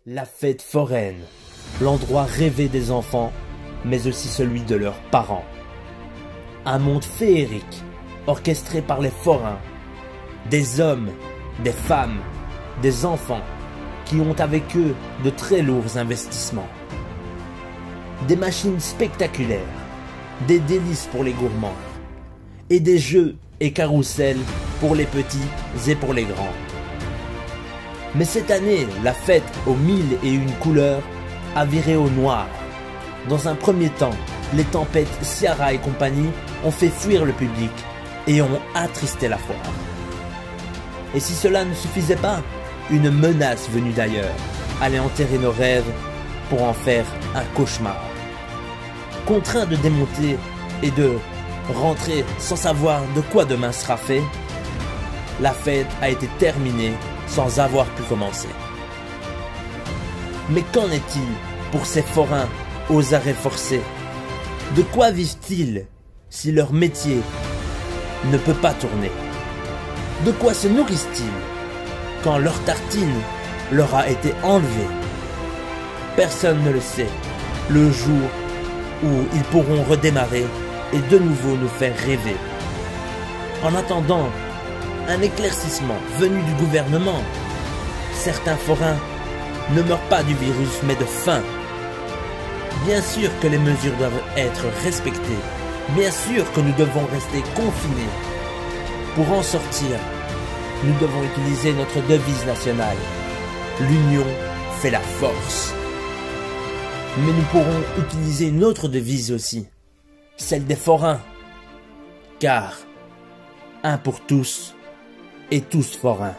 La fête foraine, l'endroit rêvé des enfants, mais aussi celui de leurs parents. Un monde féerique, orchestré par les forains. Des hommes, des femmes, des enfants, qui ont avec eux de très lourds investissements. Des machines spectaculaires, des délices pour les gourmands, et des jeux et carrousels pour les petits et pour les grands. Mais cette année, la fête aux 1001 couleurs a viré au noir. Dans un premier temps, les tempêtes Ciara et compagnie ont fait fuir le public et ont attristé la foire. Et si cela ne suffisait pas, une menace venue d'ailleurs allait enterrer nos rêves pour en faire un cauchemar. Contraint de démonter et de rentrer sans savoir de quoi demain sera fait, la fête a été terminée sans avoir pu commencer. Mais qu'en est-il pour ces forains aux arrêts forcés? De quoi vivent-ils si leur métier ne peut pas tourner? De quoi se nourrissent-ils quand leur tartine leur a été enlevée? Personne ne le sait. Le jour où ils pourront redémarrer et de nouveau nous faire rêver. En attendant un éclaircissement venu du gouvernement, certains forains ne meurent pas du virus mais de faim. Bien sûr que les mesures doivent être respectées. Bien sûr que nous devons rester confinés. Pour en sortir, nous devons utiliser notre devise nationale. L'union fait la force. Mais nous pourrons utiliser une autre devise aussi, celle des forains. Car, un pour tous et tous forains.